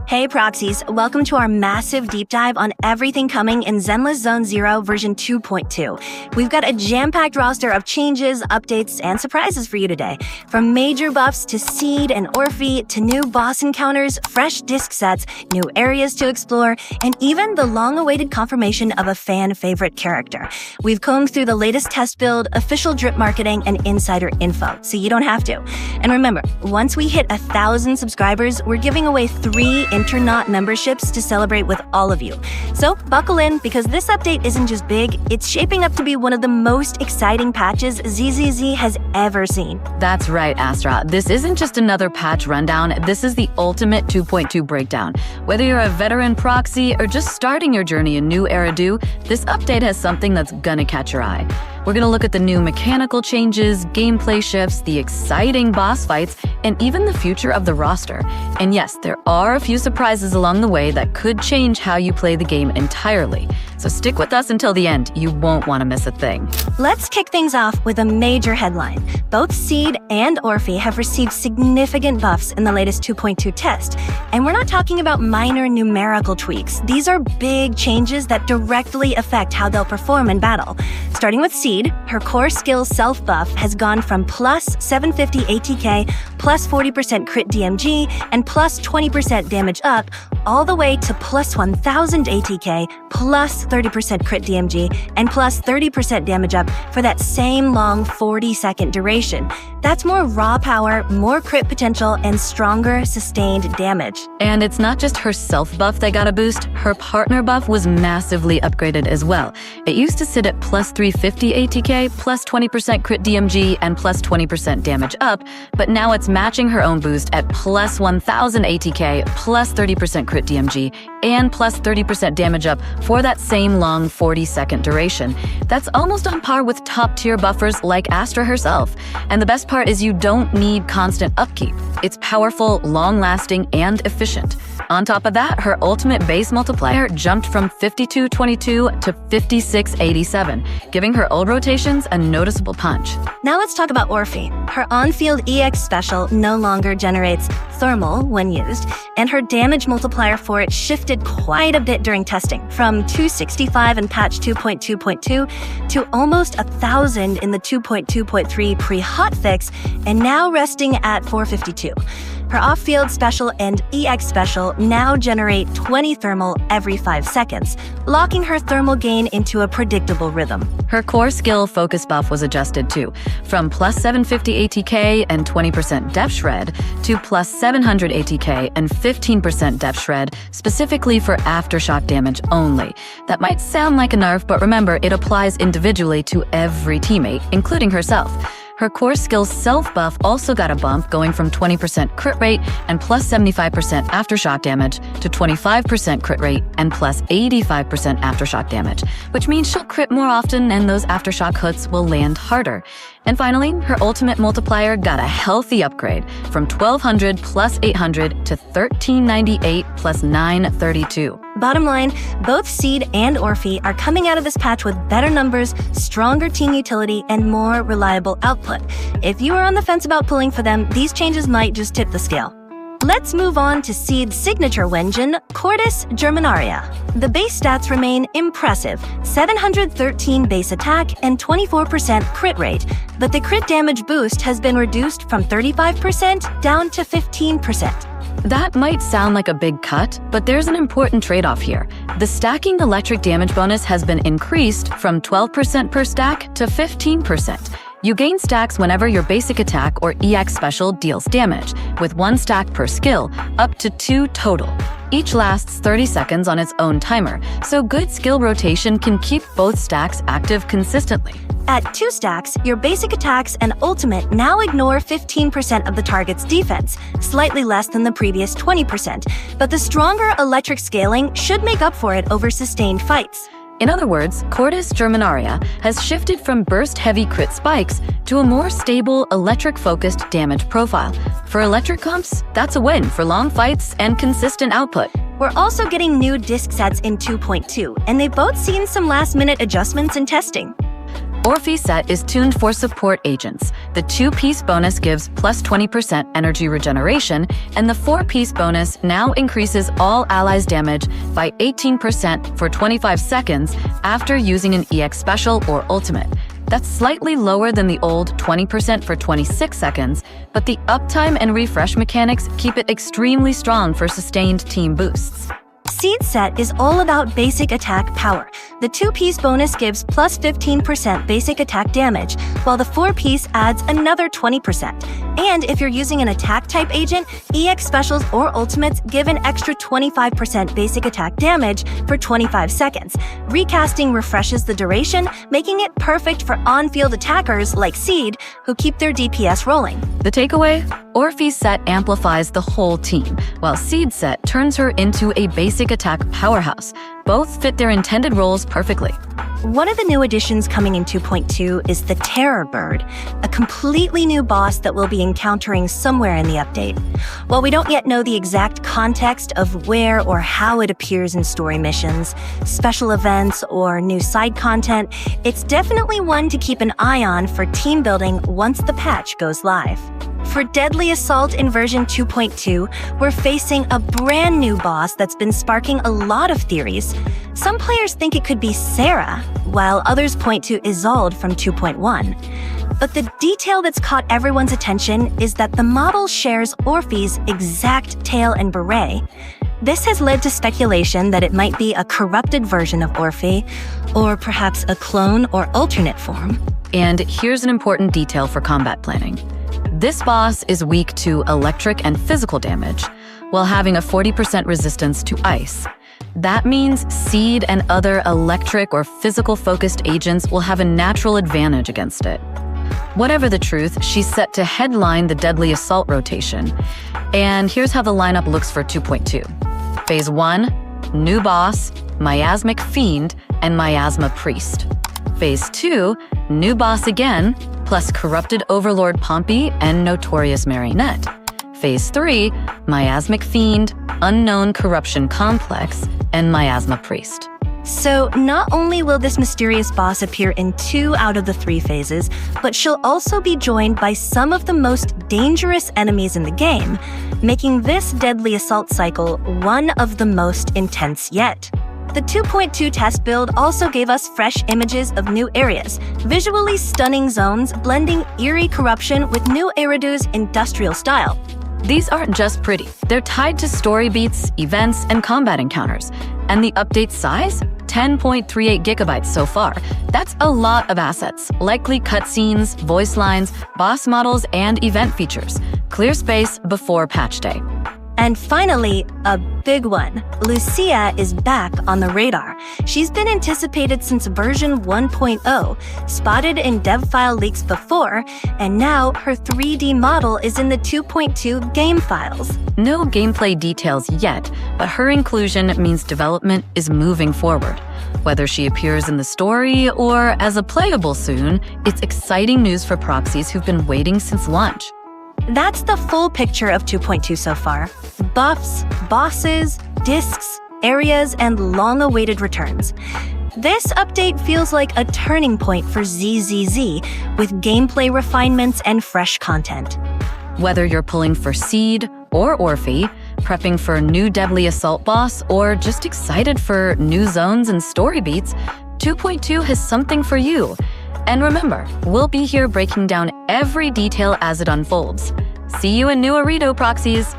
Hey Proxies, welcome to our massive deep dive on everything coming in Zenless Zone Zero version 2.2. We've got a jam-packed roster of changes, updates, and surprises for you today. From major buffs to Seed and Orphie to new boss encounters, fresh disc sets, new areas to explore, and even the long-awaited confirmation of a fan-favorite character. We've combed through the latest test build, official drip marketing, and insider info, so you don't have to. And remember, once we hit 1,000 subscribers, we're giving away 3 Internaut memberships to celebrate with all of you. So buckle in, because this update isn't just big, it's shaping up to be one of the most exciting patches ZZZ has ever seen. That's right, Astra. This isn't just another patch rundown, this is the ultimate 2.2 breakdown. Whether you're a veteran proxy or just starting your journey in New Eridu, this update has something that's gonna catch your eye. We're gonna look at the new mechanical changes, gameplay shifts, the exciting boss fights, and even the future of the roster. And yes, there are a few surprises along the way that could change how you play the game entirely. So stick with us until the end, you won't want to miss a thing. Let's kick things off with a major headline. Both Seed and Orphie have received significant buffs in the latest 2.2 test. And we're not talking about minor numerical tweaks. These are big changes that directly affect how they'll perform in battle. Starting with Seed, her core skill self-buff has gone from plus 750 ATK, plus 40% crit DMG, and plus 20% damage up, all the way to plus 1000 ATK, plus 30% crit DMG, and plus 30% damage up for that same long 40-second duration. That's more raw power, more crit potential, and stronger sustained damage. And it's not just her self-buff that got a boost, her partner buff was massively upgraded as well. It used to sit at plus 350 ATK, plus 20% crit DMG, and plus 20% damage up, but now it's matching her own boost at plus 1000 ATK, plus 30% crit DMG, and plus 30% damage up for that same long 40-second duration. That's almost on par with top-tier buffers like Astra herself. And the best part is you don't need constant upkeep. It's powerful, long-lasting, and efficient. On top of that, her ultimate base multiplier jumped from 5222 to 5687, giving her old rotations a noticeable punch. Now let's talk about Orphie. Her on-field EX special no longer generates thermal when used, and her damage multiplier for it shifted quite a bit during testing, from 265 in patch 2.2.2 to almost 1,000 in the 2.2.3 pre-hotfix, and now resting at 452. Her off-field special and EX special now generate 20 thermal every 5 seconds, locking her thermal gain into a predictable rhythm. Her core skill focus buff was adjusted too, from plus 750 ATK and 20% depth shred to plus 700 ATK and 15% depth shred, specifically for aftershock damage only. That might sound like a nerf, but remember, it applies individually to every teammate, including herself. Her core skill's self-buff also got a bump, going from 20% crit rate and plus 75% aftershock damage to 25% crit rate and plus 85% aftershock damage, which means she'll crit more often and those aftershock hits will land harder. And finally, her ultimate multiplier got a healthy upgrade from 1200 plus 800 to 1398 plus 932. Bottom line, both Seed and Orphie are coming out of this patch with better numbers, stronger team utility, and more reliable output. If you are on the fence about pulling for them, these changes might just tip the scale. Let's move on to Seed's signature engine, Cordis Germanaria. The base stats remain impressive, 713 base attack and 24% crit rate, but the crit damage boost has been reduced from 35% down to 15%. That might sound like a big cut, but there's an important trade-off here. The stacking electric damage bonus has been increased from 12% per stack to 15%. You gain stacks whenever your basic attack or EX special deals damage, with 1 stack per skill, up to 2 total. Each lasts 30 seconds on its own timer, so good skill rotation can keep both stacks active consistently. At 2 stacks, your basic attacks and ultimate now ignore 15% of the target's defense, slightly less than the previous 20%, but the stronger electric scaling should make up for it over sustained fights. In other words, Cordis Germanaria has shifted from burst-heavy crit spikes to a more stable, electric-focused damage profile. For electric comps, that's a win for long fights and consistent output. We're also getting new disc sets in 2.2, and they've both seen some last-minute adjustments in testing. Orphie set is tuned for support agents. The 2-piece bonus gives plus 20% energy regeneration, and the 4-piece bonus now increases all allies' damage by 18% for 25 seconds after using an EX special or ultimate. That's slightly lower than the old 20% for 26 seconds, but the uptime and refresh mechanics keep it extremely strong for sustained team boosts. Seed set is all about basic attack power. The 2-piece bonus gives plus 15% basic attack damage, while the 4-piece adds another 20%. And if you're using an attack type agent, EX specials or ultimates give an extra 25% basic attack damage for 25 seconds. Recasting refreshes the duration, making it perfect for on-field attackers like Seed, who keep their DPS rolling. The takeaway? Orphie set amplifies the whole team, while Seed set turns her into a basic attack powerhouse. Both fit their intended roles perfectly. One of the new additions coming in 2.2 is the Terror Bird, a completely new boss that we'll be encountering somewhere in the update. While we don't yet know the exact context of where or how it appears in story missions, special events, or new side content, it's definitely one to keep an eye on for team building once the patch goes live. For Deadly Assault in version 2.2, we're facing a brand new boss that's been sparking a lot of theories. Some players think it could be Sarah, while others point to Isolde from 2.1. But the detail that's caught everyone's attention is that the model shares Orphie's exact tail and beret. This has led to speculation that it might be a corrupted version of Orphie, or perhaps a clone or alternate form. And here's an important detail for combat planning. This boss is weak to electric and physical damage, while having a 40% resistance to ice. That means Seed and other electric or physical-focused agents will have a natural advantage against it. Whatever the truth, she's set to headline the Deadly Assault rotation. And here's how the lineup looks for 2.2. Phase 1, new boss, Miasmic Fiend, and Miasma Priest. Phase 2, new boss again, plus Corrupted Overlord Pompey and Notorious Marionette. Phase 3, Miasmic Fiend, Unknown Corruption Complex, and Miasma Priest. So not only will this mysterious boss appear in 2 out of the 3 phases, but she'll also be joined by some of the most dangerous enemies in the game, making this Deadly Assault cycle one of the most intense yet. The 2.2 test build also gave us fresh images of new areas, visually stunning zones blending eerie corruption with new Eridu's industrial style. These aren't just pretty. They're tied to story beats, events, and combat encounters. And the update size? 10.38 gigabytes so far. That's a lot of assets, likely cutscenes, voice lines, boss models, and event features. Clear space before patch day. And finally, a big one. Lucia is back on the radar. She's been anticipated since version 1.0, spotted in dev file leaks before, and now her 3D model is in the 2.2 game files. No gameplay details yet, but her inclusion means development is moving forward. Whether she appears in the story or as a playable soon, it's exciting news for Proxies who've been waiting since launch. That's the full picture of 2.2 so far. Buffs, bosses, discs, areas, and long-awaited returns. This update feels like a turning point for ZZZ, with gameplay refinements and fresh content. Whether you're pulling for Seed or Orphie, prepping for a new Deadly Assault boss, or just excited for new zones and story beats, 2.2 has something for you. And remember, we'll be here breaking down every detail as it unfolds. See you in New Arito, Proxies!